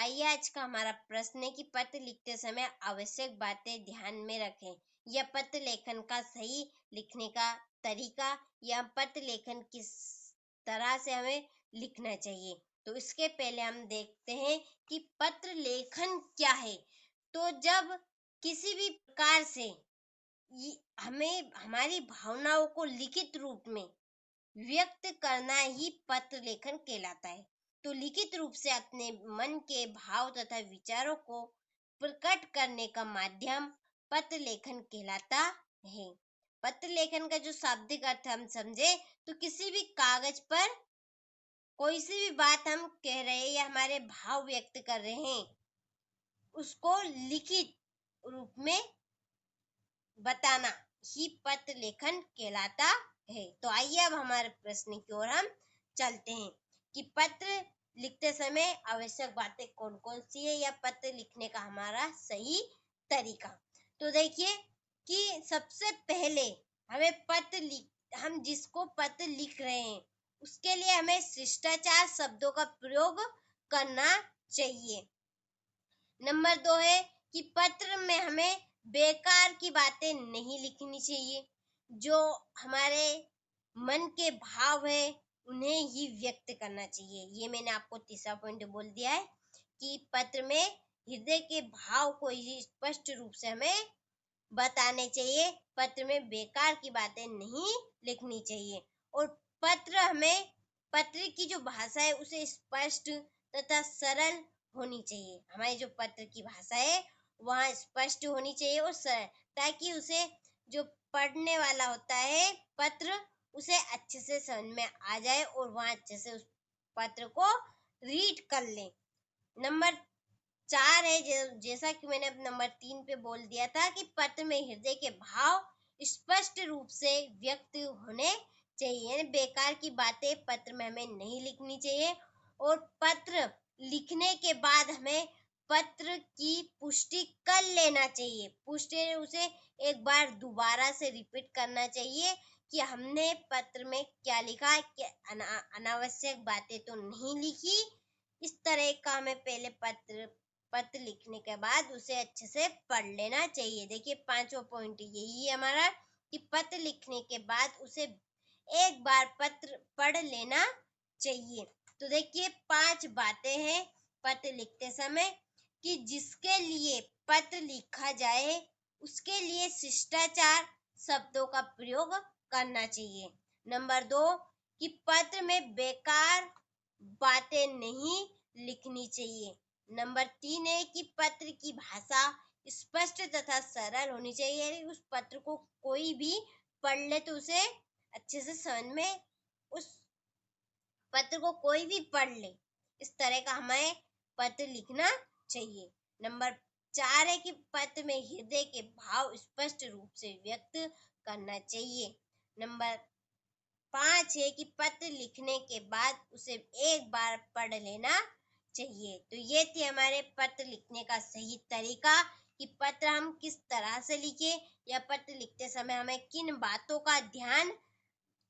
आइए आज का हमारा प्रश्न है कि पत्र लिखते समय आवश्यक बातें ध्यान में रखें। यह पत्र लेखन का सही लिखने का तरीका या पत्र लेखन किस तरह से हमें लिखना चाहिए। तो इसके पहले हम देखते हैं कि पत्र लेखन क्या है। तो जब किसी भी प्रकार से हमें हमारी भावनाओं को लिखित रूप में व्यक्त करना ही पत्र लेखन कहलाता है। तो लिखित रूप से अपने मन के भाव तथा विचारों को प्रकट करने का माध्यम पत्र लेखन कहलाता है। पत्र लेखन का जो शाब्दिक अर्थ हम समझे तो किसी भी कागज पर कोई सी भी बात हम कह रहे हैं या हमारे भाव व्यक्त कर रहे हैं, उसको लिखित रूप में बताना ही पत्र लेखन कहलाता है। तो आइए अब हमारे प्रश्न की ओर हम चलते हैं कि पत्र लिखते समय आवश्यक बातें कौन कौन सी है या पत्र लिखने का हमारा सही तरीका। तो देखिए कि सबसे पहले हम जिसको पत्र लिख रहे हैं उसके लिए हमें शिष्टाचार शब्दों का प्रयोग करना चाहिए। नंबर 2 है कि पत्र में हमें बेकार की बातें नहीं लिखनी चाहिए। जो हमारे मन के भाव है उन्हें ही व्यक्त करना चाहिए। ये मैंने आपको तीसरा पॉइंट बोल दिया है कि पत्र में हृदय के भाव को ही स्पष्ट रूप से हमें बताने चाहिए। पत्र में बेकार की बातें नहीं लिखनी चाहिए। और पत्र की जो भाषा है उसे स्पष्ट तथा सरल होनी चाहिए। हमारी जो पत्र की भाषा है वह स्पष्ट होनी चाहिए और सरल, ताकि उसे जो पढ़ने वाला होता है पत्र उसे अच्छे से समझ में आ जाए और वह अच्छे से उस पत्र को रीड कर ले। नंबर 4 है, जैसा कि मैंने अब नंबर 3 पे बोल दिया था कि पत्र में हृदय के भाव स्पष्ट रूप से व्यक्त होने चाहिए। बेकार की बातें पत्र में हमें नहीं लिखनी चाहिए। और पत्र लिखने के बाद हमें पत्र की पुष्टि कर लेना चाहिए। पुष्टि उसे एक बार दोबारा से रिपीट करना चाहिए कि हमने पत्र में क्या लिखा, कि अनावश्यक बातें तो नहीं लिखी। इस तरह का हमें पहले पत्र लिखने के बाद उसे अच्छे से पढ़ लेना चाहिए। देखिए 5वां पॉइंट यही है हमारा कि पत्र लिखने के बाद उसे एक बार पत्र पढ़ लेना चाहिए। तो देखिए 5 बातें हैं पत्र लिखते समय कि जिसके लिए पत्र लिखा जाए उसके लिए शिष्टाचार शब्दों का प्रयोग करना चाहिए। नंबर 2 कि पत्र में बेकार बातें नहीं लिखनी चाहिए। नंबर 3 है कि पत्र की भाषा स्पष्ट तथा सरल होनी चाहिए। उस पत्र को कोई भी पढ़ ले तो उसे अच्छे से समझ में, उस पत्र को कोई भी पढ़ ले, इस तरह का हमें पत्र लिखना चाहिए। नंबर 4 है कि पत्र में हृदय के भाव स्पष्ट रूप से व्यक्त करना चाहिए। नंबर 5 है कि पत्र लिखने के बाद उसे एक बार पढ़ लेना चाहिए। तो ये थे हमारे पत्र लिखने का सही तरीका कि पत्र हम किस तरह से लिखे या पत्र लिखते समय हमें किन बातों का ध्यान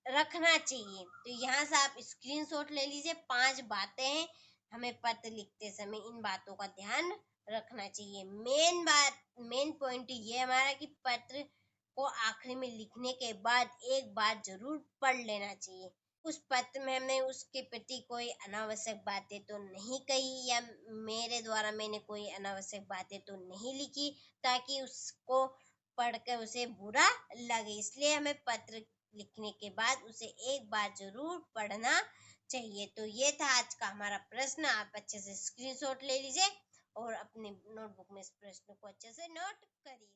रखना चाहिए। तो यहाँ से आप स्क्रीनशॉट ले लीजिए। 5 बातें हैं हमें पत्र लिखते समय इन बातों का ध्यान रखना चाहिए। मेन पॉइंट ये हमारा कि पत्र को आखिरी में लिखने के बाद एक बार जरूर पढ़ लेना चाहिए। उस पत्र में हमने उसके प्रति कोई अनावश्यक बातें तो नहीं कही या मेरे द्वारा मैंने कोई अनावश्यक बातें तो नहीं लिखी ताकि उसको पढ़कर उसे बुरा लगे। इसलिए हमें पत्र लिखने के बाद उसे एक बार जरूर पढ़ना चाहिए। तो ये था आज का हमारा प्रश्न। आप अच्छे से स्क्रीनशॉट ले लीजिए और अपने नोटबुक में इस प्रश्न को अच्छे से नोट करिए।